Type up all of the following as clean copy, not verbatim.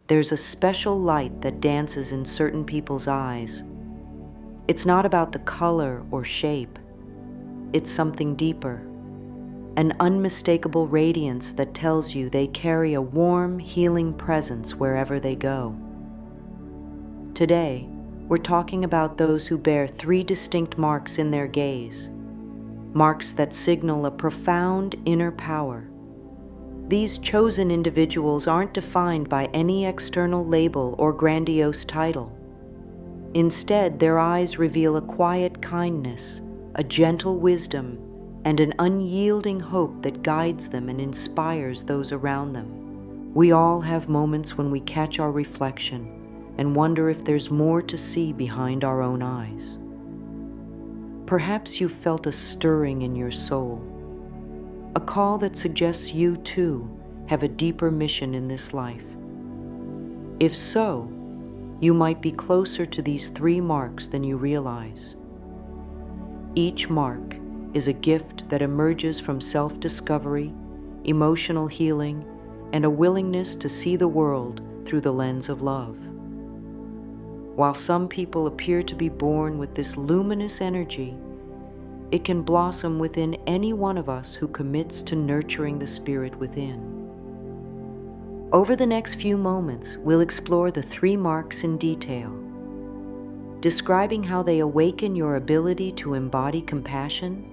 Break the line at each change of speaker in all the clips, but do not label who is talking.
There's a special light that dances in certain people's eyes. It's not about the color or shape. It's something deeper, an unmistakable radiance that tells you they carry a warm, healing presence wherever they go. Today, we're talking about those who bear three distinct marks in their gaze, marks that signal a profound inner power. These chosen individuals aren't defined by any external label or grandiose title. Instead, their eyes reveal a quiet kindness, a gentle wisdom, and an unyielding hope that guides them and inspires those around them. We all have moments when we catch our reflection and wonder if there's more to see behind our own eyes. Perhaps you've felt a stirring in your soul, a call that suggests you too have a deeper mission in this life. If so, you might be closer to these three marks than you realize. Each mark is a gift that emerges from self-discovery, emotional healing, and a willingness to see the world through the lens of love. While some people appear to be born with this luminous energy, it can blossom within any one of us who commits to nurturing the spirit within. Over the next few moments, we'll explore the three marks in detail, describing how they awaken your ability to embody compassion,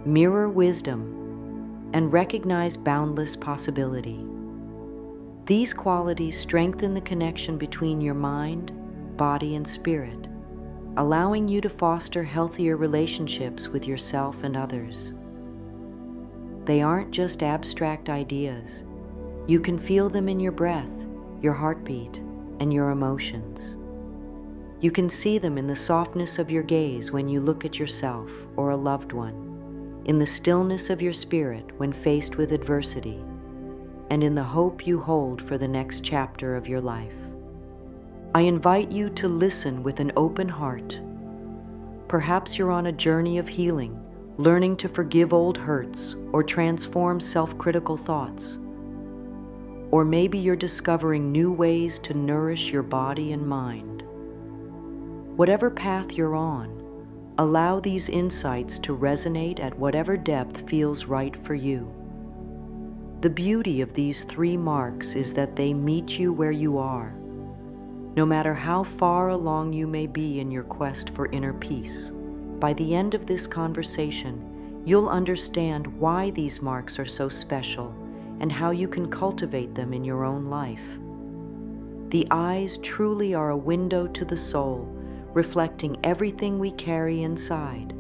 mirror wisdom, and recognize boundless possibility. These qualities strengthen the connection between your mind, body, and spirit, allowing you to foster healthier relationships with yourself and others. They aren't just abstract ideas. You can feel them in your breath, your heartbeat, and your emotions. You can see them in the softness of your gaze when you look at yourself or a loved one, in the stillness of your spirit when faced with adversity, and in the hope you hold for the next chapter of your life. I invite you to listen with an open heart. Perhaps you're on a journey of healing, learning to forgive old hurts or transform self-critical thoughts. Or maybe you're discovering new ways to nourish your body and mind. Whatever path you're on, allow these insights to resonate at whatever depth feels right for you. The beauty of these three marks is that they meet you where you are, no matter how far along you may be in your quest for inner peace. By the end of this conversation, you'll understand why these marks are so special and how you can cultivate them in your own life. The eyes truly are a window to the soul, reflecting everything we carry inside,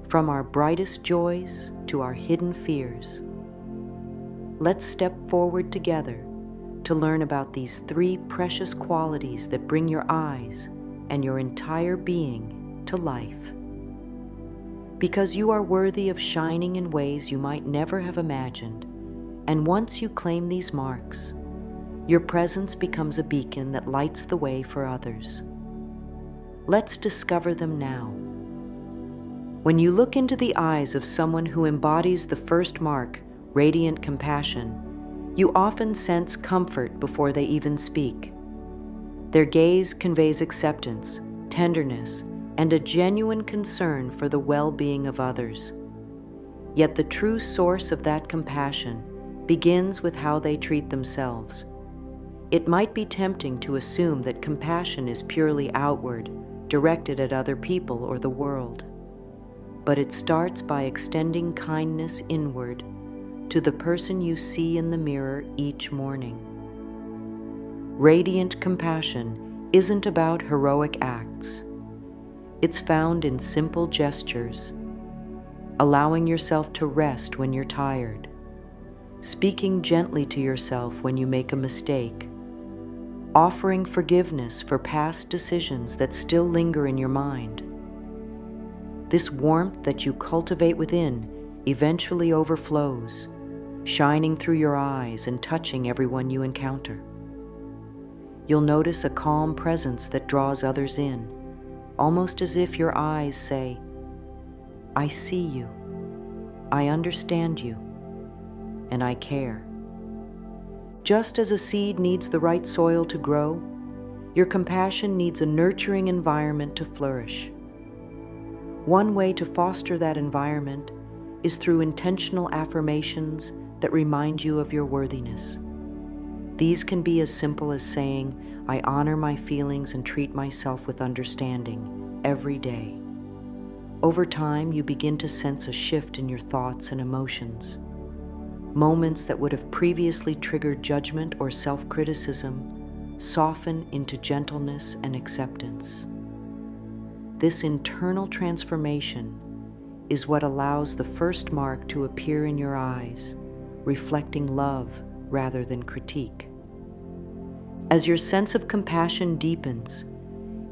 from our brightest joys to our hidden fears. Let's step forward together to learn about these three precious qualities that bring your eyes and your entire being to life. Because you are worthy of shining in ways you might never have imagined, and once you claim these marks, your presence becomes a beacon that lights the way for others. Let's discover them now. When you look into the eyes of someone who embodies the first mark, radiant compassion, you often sense comfort before they even speak. Their gaze conveys acceptance, tenderness, and a genuine concern for the well-being of others. Yet the true source of that compassion begins with how they treat themselves. It might be tempting to assume that compassion is purely outward, directed at other people or the world. But it starts by extending kindness inward to the person you see in the mirror each morning. Radiant compassion isn't about heroic acts. It's found in simple gestures, allowing yourself to rest when you're tired, speaking gently to yourself when you make a mistake, offering forgiveness for past decisions that still linger in your mind. This warmth that you cultivate within eventually overflows, shining through your eyes and touching everyone you encounter. You'll notice a calm presence that draws others in, almost as if your eyes say, "I see you, I understand you, and I care." Just as a seed needs the right soil to grow, your compassion needs a nurturing environment to flourish. One way to foster that environment is through intentional affirmations that remind you of your worthiness. These can be as simple as saying, "I honor my feelings and treat myself with understanding," every day. Over time, you begin to sense a shift in your thoughts and emotions. Moments that would have previously triggered judgment or self-criticism soften into gentleness and acceptance. This internal transformation is what allows the first mark to appear in your eyes, reflecting love rather than critique. As your sense of compassion deepens,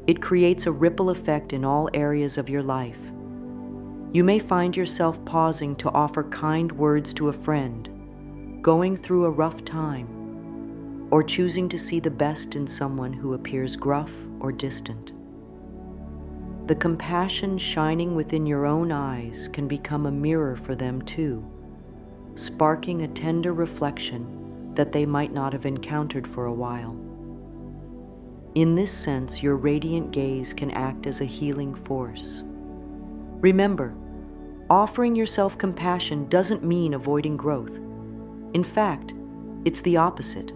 it creates a ripple effect in all areas of your life. You may find yourself pausing to offer kind words to a friend, going through a rough time, or choosing to see the best in someone who appears gruff or distant. The compassion shining within your own eyes can become a mirror for them too, sparking a tender reflection that they might not have encountered for a while. In this sense, your radiant gaze can act as a healing force. Remember, offering yourself compassion doesn't mean avoiding growth. In fact, it's the opposite.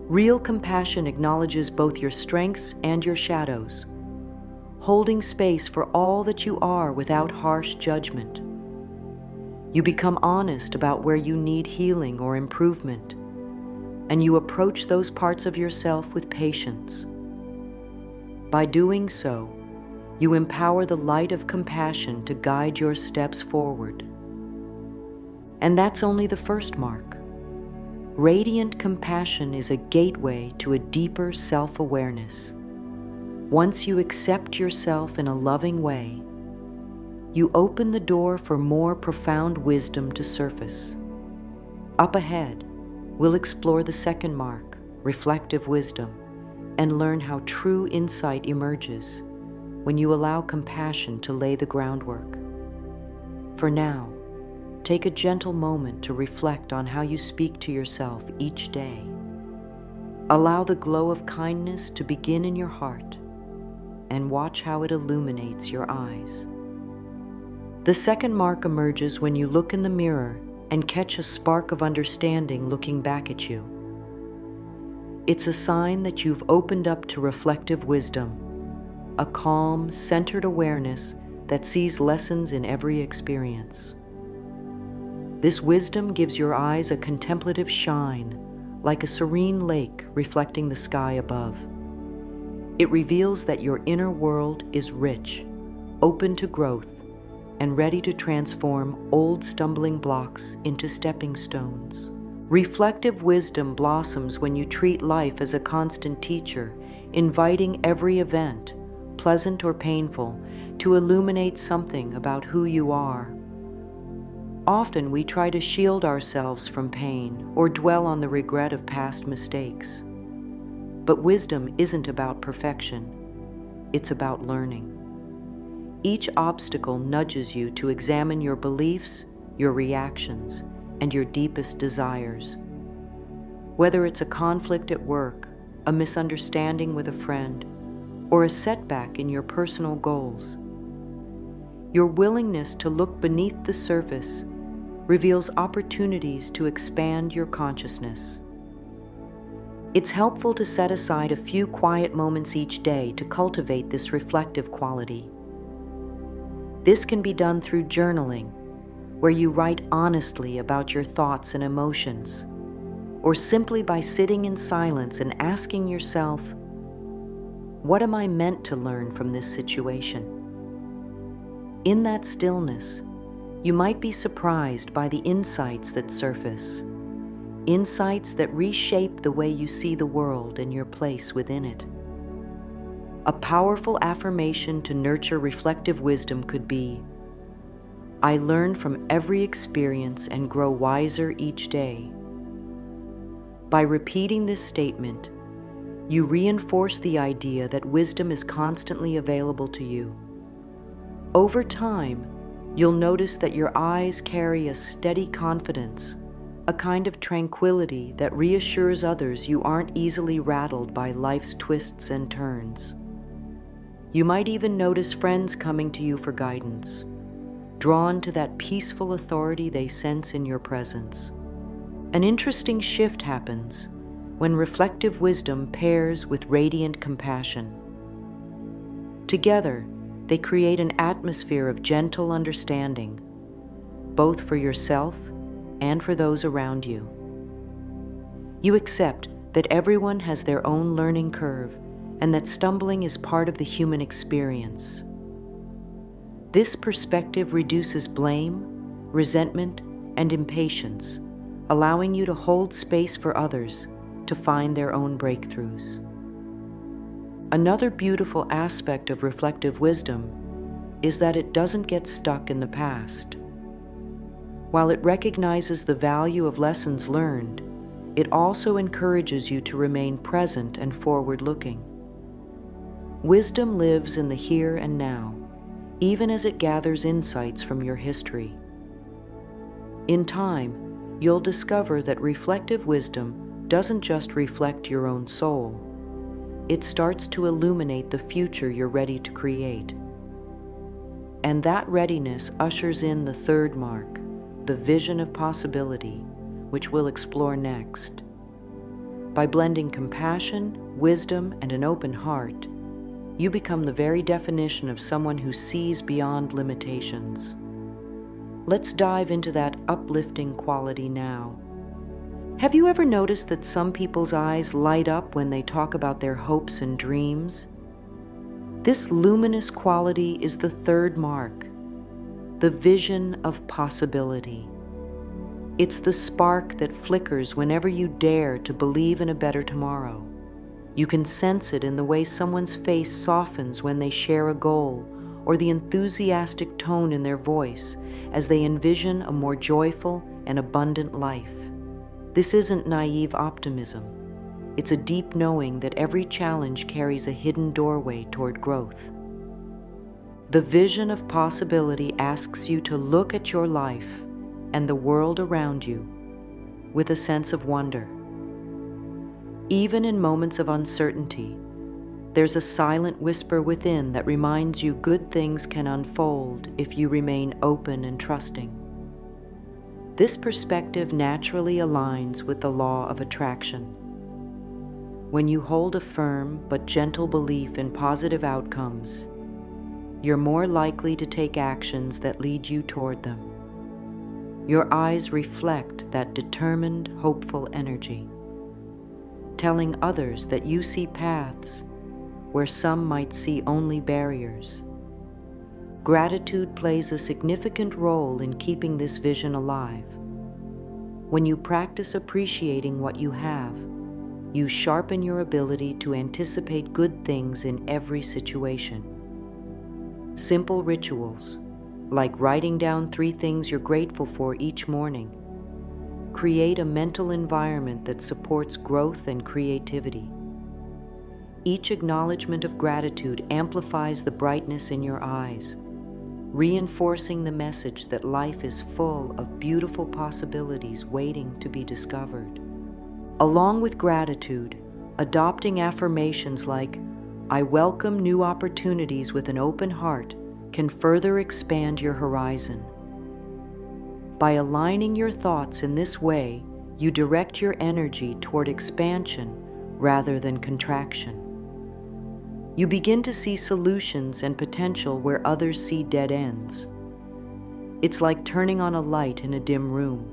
Real compassion acknowledges both your strengths and your shadows, holding space for all that you are without harsh judgment. You become honest about where you need healing or improvement, and you approach those parts of yourself with patience. By doing so, you empower the light of compassion to guide your steps forward. And that's only the first mark. Radiant compassion is a gateway to a deeper self-awareness. Once you accept yourself in a loving way, you open the door for more profound wisdom to surface. Up ahead, we'll explore the second mark, reflective wisdom, and learn how true insight emerges when you allow compassion to lay the groundwork. For now, take a gentle moment to reflect on how you speak to yourself each day. Allow the glow of kindness to begin in your heart, and watch how it illuminates your eyes. The second mark emerges when you look in the mirror and catch a spark of understanding looking back at you. It's a sign that you've opened up to reflective wisdom, a calm, centered awareness that sees lessons in every experience. This wisdom gives your eyes a contemplative shine, like a serene lake reflecting the sky above. It reveals that your inner world is rich, open to growth, and ready to transform old stumbling blocks into stepping stones. Reflective wisdom blossoms when you treat life as a constant teacher, inviting every event, pleasant or painful, to illuminate something about who you are. Often we try to shield ourselves from pain or dwell on the regret of past mistakes. But wisdom isn't about perfection, it's about learning. Each obstacle nudges you to examine your beliefs, your reactions, and your deepest desires. Whether it's a conflict at work, a misunderstanding with a friend, or a setback in your personal goals, your willingness to look beneath the surface reveals opportunities to expand your consciousness. It's helpful to set aside a few quiet moments each day to cultivate this reflective quality. This can be done through journaling, where you write honestly about your thoughts and emotions, or simply by sitting in silence and asking yourself, what am I meant to learn from this situation? In that stillness, you might be surprised by the insights that surface, insights that reshape the way you see the world and your place within it. A powerful affirmation to nurture reflective wisdom could be, I learn from every experience and grow wiser each day. By repeating this statement, you reinforce the idea that wisdom is constantly available to you. Over time, you'll notice that your eyes carry a steady confidence, a kind of tranquility that reassures others you aren't easily rattled by life's twists and turns. You might even notice friends coming to you for guidance, drawn to that peaceful authority they sense in your presence. An interesting shift happens when reflective wisdom pairs with radiant compassion. Together, they create an atmosphere of gentle understanding, both for yourself and for those around you. You accept that everyone has their own learning curve and that stumbling is part of the human experience. This perspective reduces blame, resentment, and impatience, allowing you to hold space for others to find their own breakthroughs. Another beautiful aspect of reflective wisdom is that it doesn't get stuck in the past. While it recognizes the value of lessons learned, it also encourages you to remain present and forward-looking. Wisdom lives in the here and now, even as it gathers insights from your history. In time, you'll discover that reflective wisdom doesn't just reflect your own soul. It starts to illuminate the future you're ready to create. And that readiness ushers in the third mark, the vision of possibility, which we'll explore next. By blending compassion, wisdom, and an open heart, you become the very definition of someone who sees beyond limitations. Let's dive into that uplifting quality now. Have you ever noticed that some people's eyes light up when they talk about their hopes and dreams? This luminous quality is the third mark, the vision of possibility. It's the spark that flickers whenever you dare to believe in a better tomorrow. You can sense it in the way someone's face softens when they share a goal, or the enthusiastic tone in their voice as they envision a more joyful and abundant life. This isn't naive optimism. It's a deep knowing that every challenge carries a hidden doorway toward growth. The vision of possibility asks you to look at your life and the world around you with a sense of wonder. Even in moments of uncertainty, there's a silent whisper within that reminds you good things can unfold if you remain open and trusting. This perspective naturally aligns with the law of attraction. When you hold a firm but gentle belief in positive outcomes, you're more likely to take actions that lead you toward them. Your eyes reflect that determined, hopeful energy, telling others that you see paths where some might see only barriers. Gratitude plays a significant role in keeping this vision alive. When you practice appreciating what you have, you sharpen your ability to anticipate good things in every situation. Simple rituals, like writing down 3 things you're grateful for each morning, create a mental environment that supports growth and creativity. Each acknowledgement of gratitude amplifies the brightness in your eyes, reinforcing the message that life is full of beautiful possibilities waiting to be discovered. Along with gratitude, adopting affirmations like, "I welcome new opportunities with an open heart," can further expand your horizon. By aligning your thoughts in this way, you direct your energy toward expansion rather than contraction. You begin to see solutions and potential where others see dead ends. It's like turning on a light in a dim room.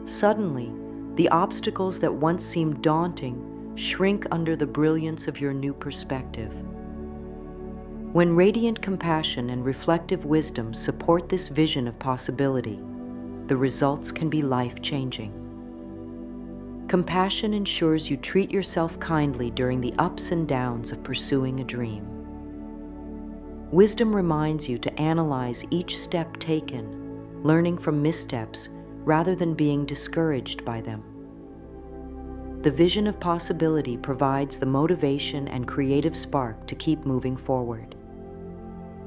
Suddenly, the obstacles that once seemed daunting shrink under the brilliance of your new perspective. When radiant compassion and reflective wisdom support this vision of possibility, the results can be life-changing. Compassion ensures you treat yourself kindly during the ups and downs of pursuing a dream. Wisdom reminds you to analyze each step taken, learning from missteps rather than being discouraged by them. The vision of possibility provides the motivation and creative spark to keep moving forward.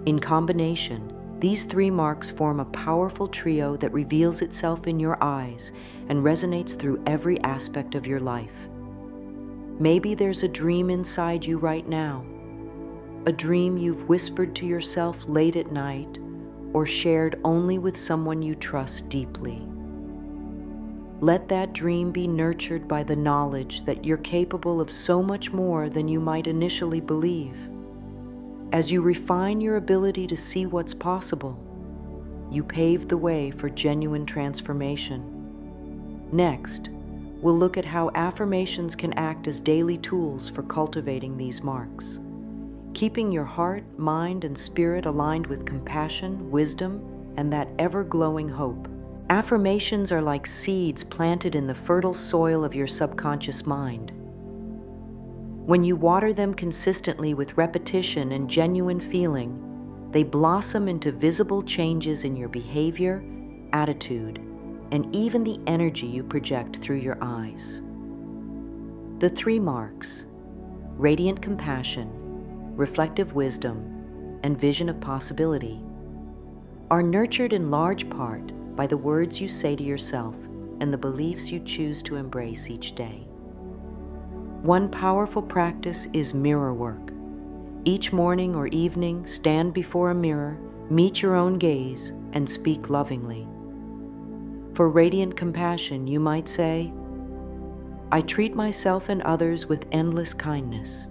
In combination, These 3 marks form a powerful trio that reveals itself in your eyes and resonates through every aspect of your life. Maybe there's a dream inside you right now, a dream you've whispered to yourself late at night or shared only with someone you trust deeply. Let that dream be nurtured by the knowledge that you're capable of so much more than you might initially believe. As you refine your ability to see what's possible, you pave the way for genuine transformation. Next, we'll look at how affirmations can act as daily tools for cultivating these marks, keeping your heart, mind, and spirit aligned with compassion, wisdom, and that ever-glowing hope. Affirmations are like seeds planted in the fertile soil of your subconscious mind. When you water them consistently with repetition and genuine feeling, they blossom into visible changes in your behavior, attitude, and even the energy you project through your eyes. The 3 marks, radiant compassion, reflective wisdom, and vision of possibility, are nurtured in large part by the words you say to yourself and the beliefs you choose to embrace each day. One powerful practice is mirror work. Each morning or evening, stand before a mirror, meet your own gaze, and speak lovingly. For radiant compassion, you might say, "I treat myself and others with endless kindness."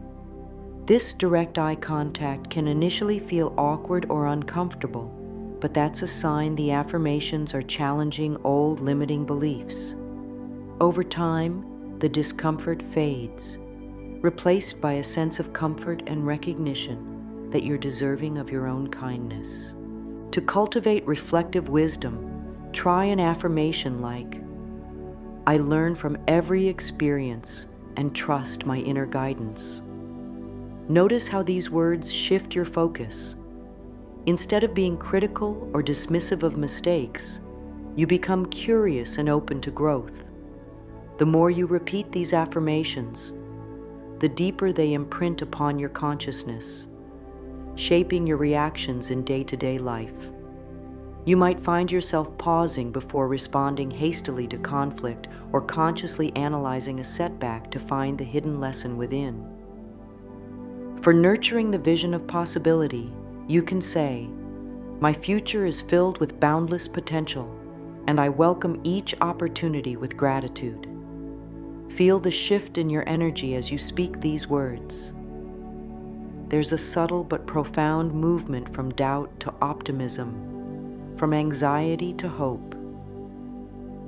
This direct eye contact can initially feel awkward or uncomfortable, but that's a sign the affirmations are challenging old limiting beliefs. Over time, the discomfort fades, replaced by a sense of comfort and recognition that you're deserving of your own kindness. To cultivate reflective wisdom, try an affirmation like, "I learn from every experience and trust my inner guidance." Notice how these words shift your focus. Instead of being critical or dismissive of mistakes, you become curious and open to growth. The more you repeat these affirmations, the deeper they imprint upon your consciousness, shaping your reactions in day-to-day life. You might find yourself pausing before responding hastily to conflict or consciously analyzing a setback to find the hidden lesson within. For nurturing the vision of possibility, you can say, "My future is filled with boundless potential, and I welcome each opportunity with gratitude." Feel the shift in your energy as you speak these words. There's a subtle but profound movement from doubt to optimism, from anxiety to hope.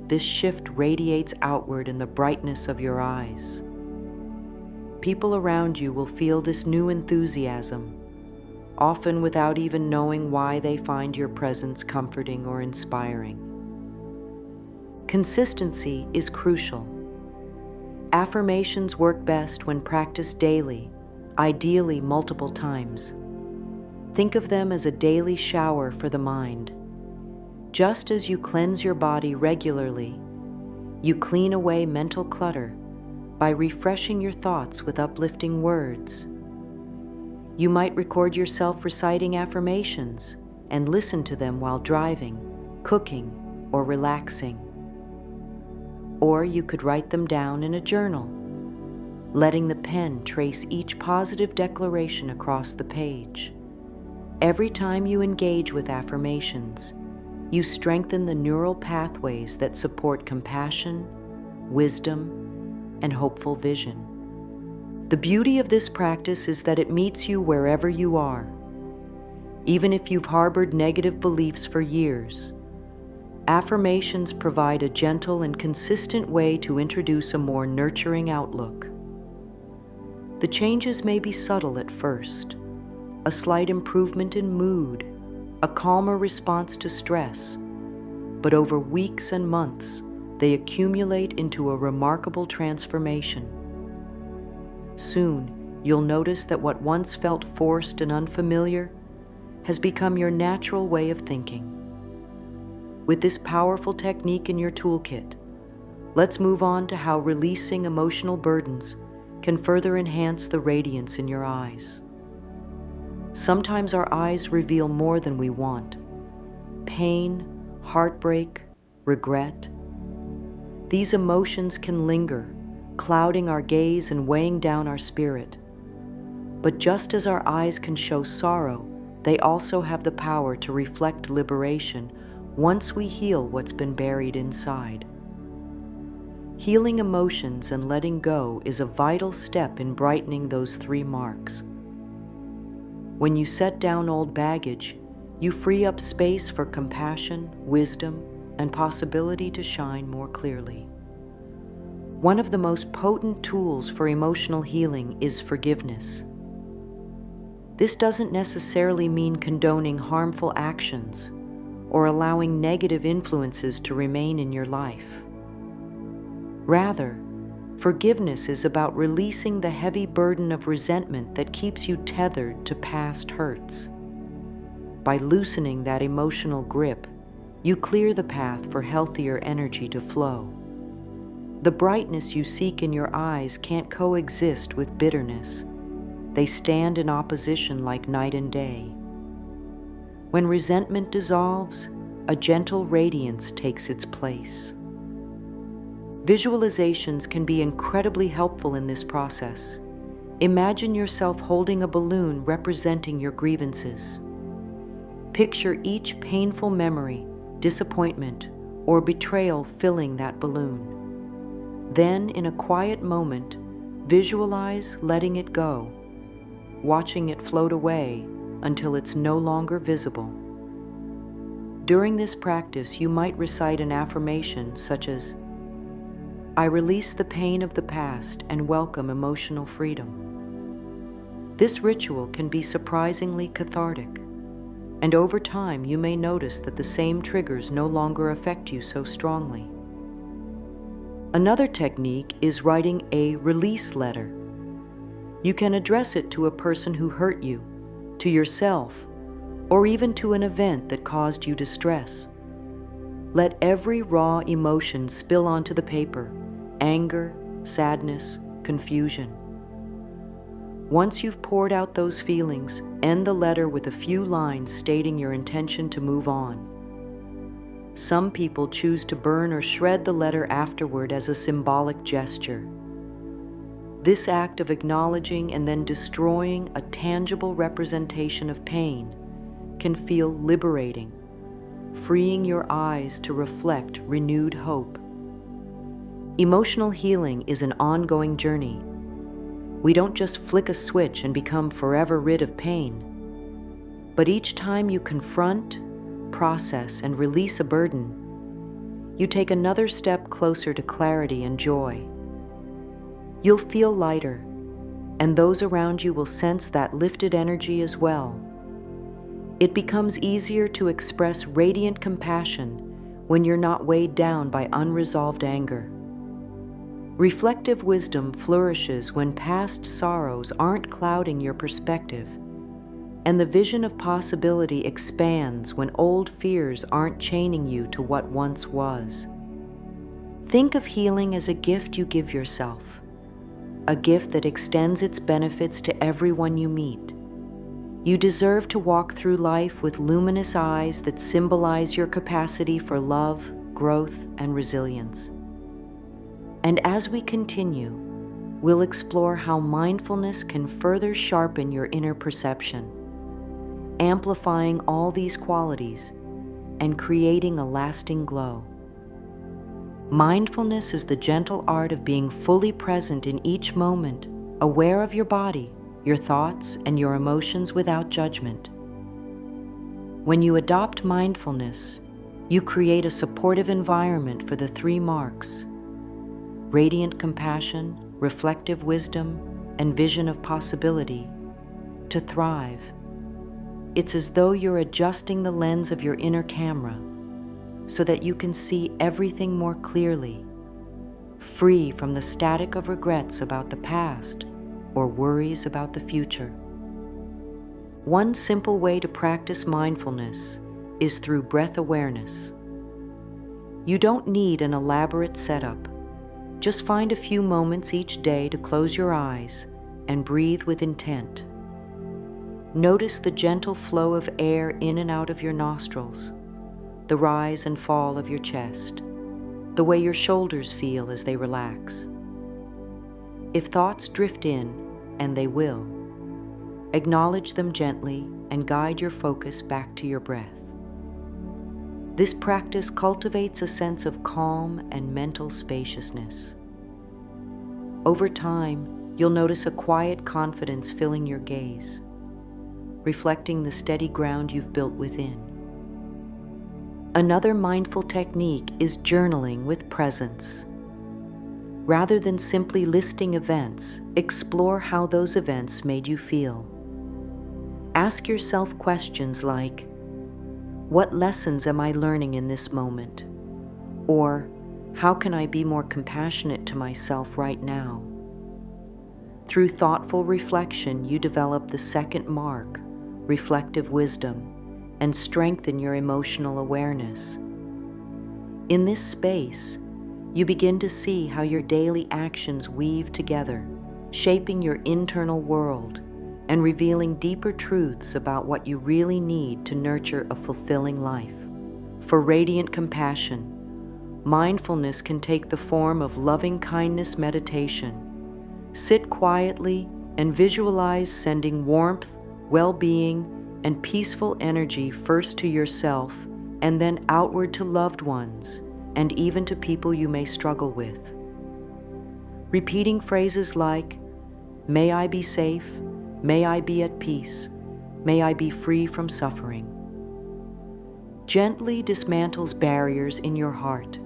This shift radiates outward in the brightness of your eyes. People around you will feel this new enthusiasm, often without even knowing why they find your presence comforting or inspiring. Consistency is crucial. Affirmations work best when practiced daily, ideally multiple times. Think of them as a daily shower for the mind. Just as you cleanse your body regularly, you clean away mental clutter by refreshing your thoughts with uplifting words. You might record yourself reciting affirmations and listen to them while driving, cooking, or relaxing. Or you could write them down in a journal, letting the pen trace each positive declaration across the page. Every time you engage with affirmations, you strengthen the neural pathways that support compassion, wisdom, and hopeful vision. The beauty of this practice is that it meets you wherever you are. Even if you've harbored negative beliefs for years, affirmations provide a gentle and consistent way to introduce a more nurturing outlook. The changes may be subtle at first, a slight improvement in mood, a calmer response to stress, but over weeks and months, they accumulate into a remarkable transformation. Soon, you'll notice that what once felt forced and unfamiliar has become your natural way of thinking. With this powerful technique in your toolkit, let's move on to how releasing emotional burdens can further enhance the radiance in your eyes. Sometimes our eyes reveal more than we want. pain, heartbreak, regret. These emotions can linger, clouding our gaze and weighing down our spirit. But just as our eyes can show sorrow, they also have the power to reflect liberation once we heal what's been buried inside. Healing emotions and letting go is a vital step in brightening those 3 marks. When you set down old baggage, you free up space for compassion, wisdom, and possibility to shine more clearly. One of the most potent tools for emotional healing is forgiveness. This doesn't necessarily mean condoning harmful actions or allowing negative influences to remain in your life. Rather, forgiveness is about releasing the heavy burden of resentment that keeps you tethered to past hurts. By loosening that emotional grip, you clear the path for healthier energy to flow. The brightness you seek in your eyes can't coexist with bitterness. They stand in opposition like night and day. When resentment dissolves, a gentle radiance takes its place. Visualizations can be incredibly helpful in this process. Imagine yourself holding a balloon representing your grievances. Picture each painful memory, disappointment, or betrayal filling that balloon. Then, in a quiet moment, visualize letting it go, watching it float away until it's no longer visible. During this practice, you might recite an affirmation such as, "I release the pain of the past and welcome emotional freedom." This ritual can be surprisingly cathartic, and over time you may notice that the same triggers no longer affect you so strongly. Another technique is writing a release letter. You can address it to a person who hurt you, to yourself, or even to an event that caused you distress. Let every raw emotion spill onto the paper: anger, sadness, confusion. Once you've poured out those feelings, end the letter with a few lines stating your intention to move on. Some people choose to burn or shred the letter afterward as a symbolic gesture. This act of acknowledging and then destroying a tangible representation of pain can feel liberating, freeing your eyes to reflect renewed hope. Emotional healing is an ongoing journey. We don't just flick a switch and become forever rid of pain. But each time you confront, process, and release a burden, you take another step closer to clarity and joy. You'll feel lighter, and those around you will sense that lifted energy as well. It becomes easier to express radiant compassion when you're not weighed down by unresolved anger. Reflective wisdom flourishes when past sorrows aren't clouding your perspective, and the vision of possibility expands when old fears aren't chaining you to what once was. Think of healing as a gift you give yourself, a gift that extends its benefits to everyone you meet. You deserve to walk through life with luminous eyes that symbolize your capacity for love, growth, and resilience. And as we continue, we'll explore how mindfulness can further sharpen your inner perception, amplifying all these qualities and creating a lasting glow. Mindfulness is the gentle art of being fully present in each moment, aware of your body, your thoughts, and your emotions without judgment. When you adopt mindfulness, you create a supportive environment for the 3 marks: radiant compassion, reflective wisdom, and vision of possibility to thrive. It's as though you're adjusting the lens of your inner camera so that you can see everything more clearly, free from the static of regrets about the past or worries about the future. One simple way to practice mindfulness is through breath awareness. You don't need an elaborate setup. Just find a few moments each day to close your eyes and breathe with intent. Notice the gentle flow of air in and out of your nostrils, the rise and fall of your chest, the way your shoulders feel as they relax. If thoughts drift in, and they will, acknowledge them gently and guide your focus back to your breath. This practice cultivates a sense of calm and mental spaciousness. Over time, you'll notice a quiet confidence filling your gaze, reflecting the steady ground you've built within. Another mindful technique is journaling with presence. Rather than simply listing events, explore how those events made you feel. Ask yourself questions like, what lessons am I learning in this moment? Or, how can I be more compassionate to myself right now? Through thoughtful reflection, you develop the second mark, reflective wisdom, and strengthen your emotional awareness. In this space, you begin to see how your daily actions weave together, shaping your internal world and revealing deeper truths about what you really need to nurture a fulfilling life. For radiant compassion, mindfulness can take the form of loving kindness meditation. Sit quietly and visualize sending warmth, well-being, and peaceful energy first to yourself and then outward to loved ones and even to people you may struggle with. Repeating phrases like, may I be safe, may I be at peace, may I be free from suffering, gently dismantles barriers in your heart.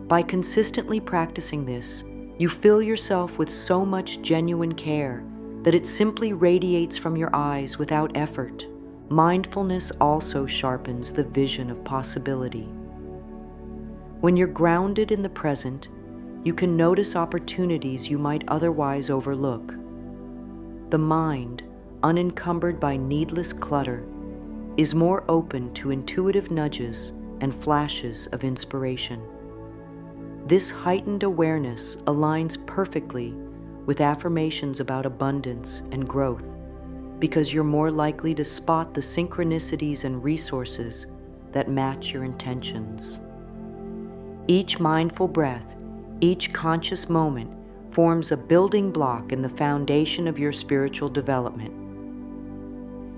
By consistently practicing this, you fill yourself with so much genuine care that it simply radiates from your eyes without effort. Mindfulness also sharpens the vision of possibility. When you're grounded in the present, you can notice opportunities you might otherwise overlook. The mind, unencumbered by needless clutter, is more open to intuitive nudges and flashes of inspiration. This heightened awareness aligns perfectly with affirmations about abundance and growth, because you're more likely to spot the synchronicities and resources that match your intentions. Each mindful breath, each conscious moment forms a building block in the foundation of your spiritual development.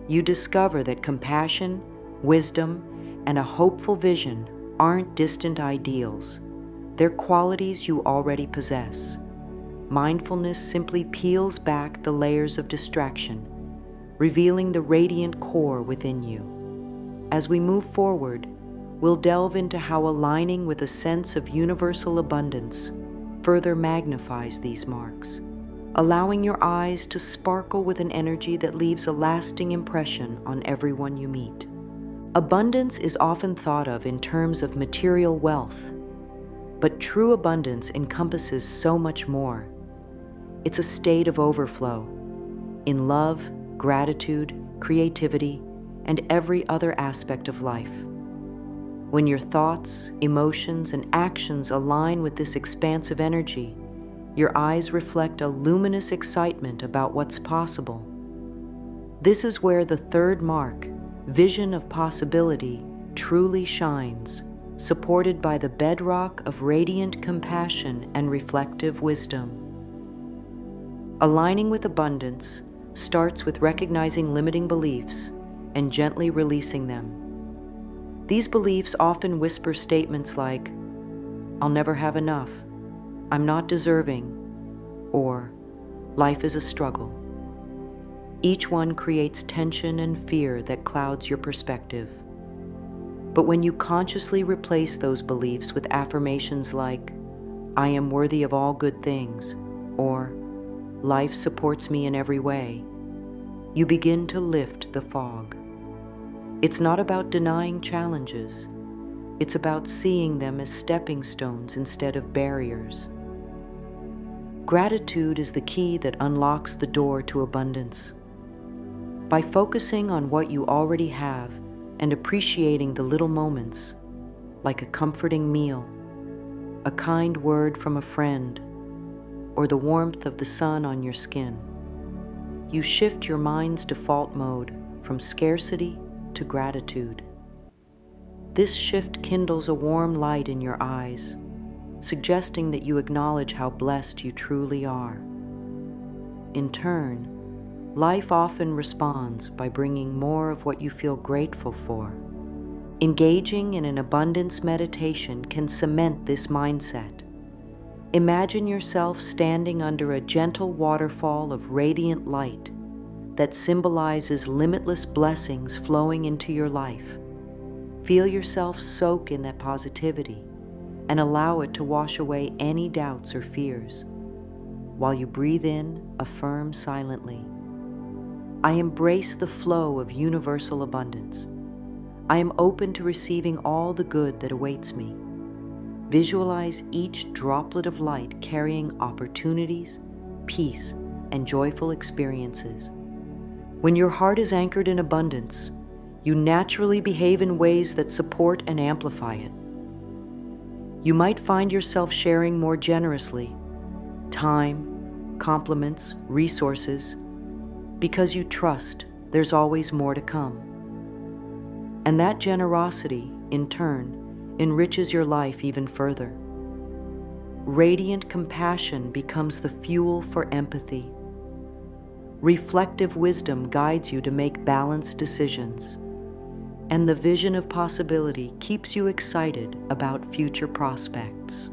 You discover that compassion, wisdom, and a hopeful vision aren't distant ideals. They're qualities you already possess. Mindfulness simply peels back the layers of distraction, revealing the radiant core within you. As we move forward, we'll delve into how aligning with a sense of universal abundance further magnifies these marks, allowing your eyes to sparkle with an energy that leaves a lasting impression on everyone you meet. Abundance is often thought of in terms of material wealth, but true abundance encompasses so much more. It's a state of overflow in love, gratitude, creativity, and every other aspect of life. When your thoughts, emotions, and actions align with this expansive energy, your eyes reflect a luminous excitement about what's possible. This is where the third mark, vision of possibility, truly shines, supported by the bedrock of radiant compassion and reflective wisdom. Aligning with abundance starts with recognizing limiting beliefs and gently releasing them. These beliefs often whisper statements like, I'll never have enough, I'm not deserving, or life is a struggle. Each one creates tension and fear that clouds your perspective. But when you consciously replace those beliefs with affirmations like, I am worthy of all good things, or life supports me in every way, you begin to lift the fog. It's not about denying challenges. It's about seeing them as stepping stones instead of barriers. Gratitude is the key that unlocks the door to abundance. By focusing on what you already have and appreciating the little moments, like a comforting meal, a kind word from a friend, or the warmth of the sun on your skin, you shift your mind's default mode from scarcity to gratitude. This shift kindles a warm light in your eyes, suggesting that you acknowledge how blessed you truly are. In turn, life often responds by bringing more of what you feel grateful for. Engaging in an abundance meditation can cement this mindset. Imagine yourself standing under a gentle waterfall of radiant light that symbolizes limitless blessings flowing into your life. Feel yourself soak in that positivity and allow it to wash away any doubts or fears. While you breathe in, affirm silently, I embrace the flow of universal abundance. I am open to receiving all the good that awaits me. Visualize each droplet of light carrying opportunities, peace, and joyful experiences. When your heart is anchored in abundance, you naturally behave in ways that support and amplify it. You might find yourself sharing more generously, time, compliments, resources, because you trust there's always more to come. And that generosity, in turn, enriches your life even further. Radiant compassion becomes the fuel for empathy. Reflective wisdom guides you to make balanced decisions, and the vision of possibility keeps you excited about future prospects.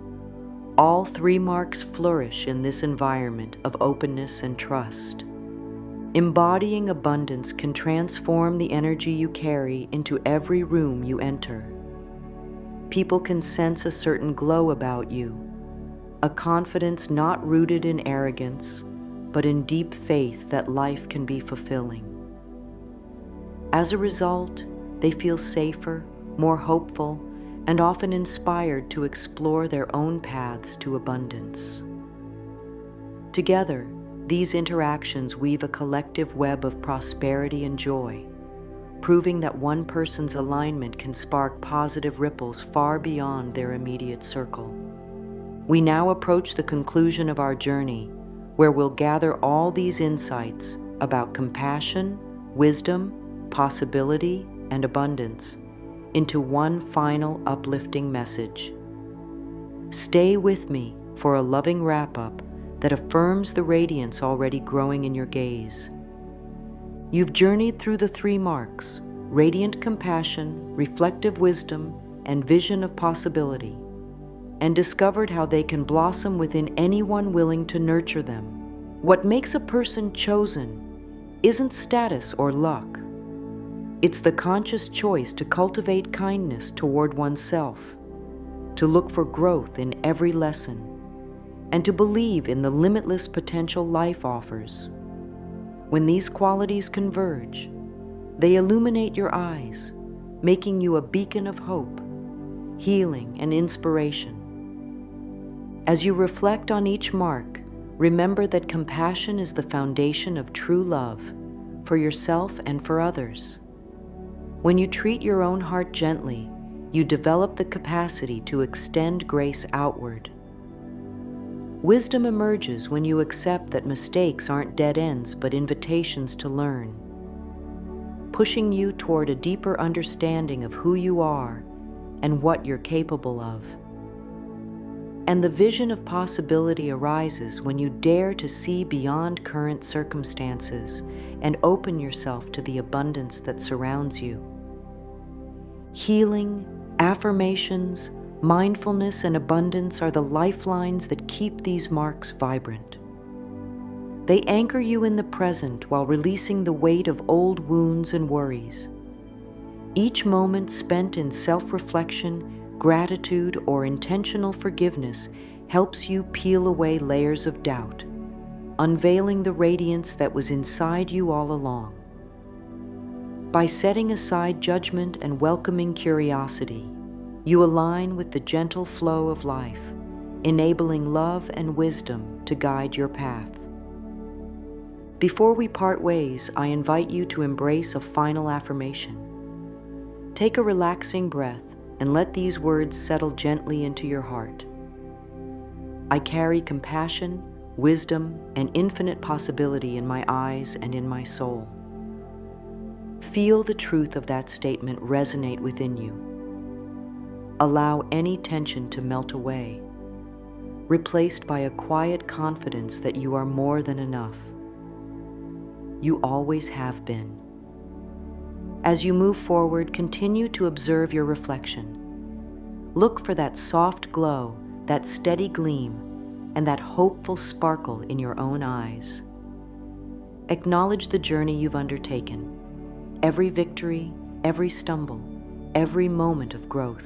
All three marks flourish in this environment of openness and trust. Embodying abundance can transform the energy you carry into every room you enter. People can sense a certain glow about you, a confidence not rooted in arrogance, but in deep faith that life can be fulfilling. As a result, they feel safer, more hopeful, and often inspired to explore their own paths to abundance. Together, these interactions weave a collective web of prosperity and joy, proving that one person's alignment can spark positive ripples far beyond their immediate circle. We now approach the conclusion of our journey, where we'll gather all these insights about compassion, wisdom, possibility, and abundance into one final uplifting message. Stay with me for a loving wrap-up that affirms the radiance already growing in your gaze. You've journeyed through the three marks: radiant compassion, reflective wisdom, and vision of possibility, and discovered how they can blossom within anyone willing to nurture them. What makes a person chosen isn't status or luck. It's the conscious choice to cultivate kindness toward oneself, to look for growth in every lesson, and to believe in the limitless potential life offers. When these qualities converge, they illuminate your eyes, making you a beacon of hope, healing, and inspiration. As you reflect on each mark, remember that compassion is the foundation of true love for yourself and for others. When you treat your own heart gently, you develop the capacity to extend grace outward. Wisdom emerges when you accept that mistakes aren't dead ends but invitations to learn, pushing you toward a deeper understanding of who you are and what you're capable of. And the vision of possibility arises when you dare to see beyond current circumstances and open yourself to the abundance that surrounds you. Healing, affirmations, mindfulness, and abundance are the lifelines that keep these marks vibrant. They anchor you in the present while releasing the weight of old wounds and worries. Each moment spent in self-reflection, gratitude, or intentional forgiveness helps you peel away layers of doubt, unveiling the radiance that was inside you all along. By setting aside judgment and welcoming curiosity, you align with the gentle flow of life, enabling love and wisdom to guide your path. Before we part ways, I invite you to embrace a final affirmation. Take a relaxing breath and let these words settle gently into your heart. I carry compassion, wisdom, and infinite possibility in my eyes and in my soul. Feel the truth of that statement resonate within you. allow any tension to melt away, replaced by a quiet confidence that you are more than enough. You always have been. As you move forward, continue to observe your reflection. Look for that soft glow, that steady gleam, and that hopeful sparkle in your own eyes. Acknowledge the journey you've undertaken, every victory, every stumble, every moment of growth.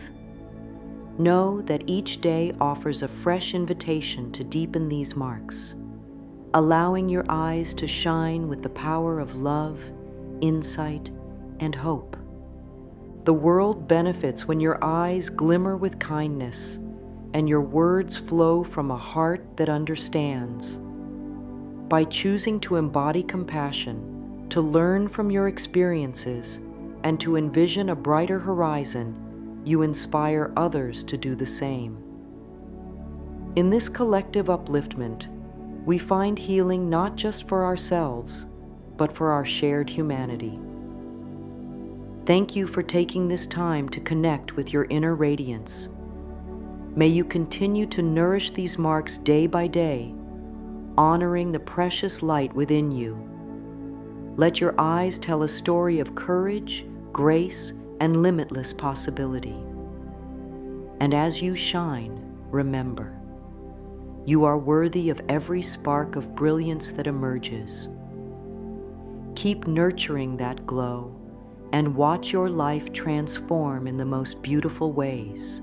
Know that each day offers a fresh invitation to deepen these marks, allowing your eyes to shine with the power of love, insight, and hope. The world benefits when your eyes glimmer with kindness and your words flow from a heart that understands. By choosing to embody compassion, to learn from your experiences, and to envision a brighter horizon, you inspire others to do the same. In this collective upliftment, we find healing not just for ourselves, but for our shared humanity. Thank you for taking this time to connect with your inner radiance. May you continue to nourish these marks day by day, honoring the precious light within you. Let your eyes tell a story of courage, grace, and limitless possibility. And as you shine, remember, you are worthy of every spark of brilliance that emerges. Keep nurturing that glow and watch your life transform in the most beautiful ways.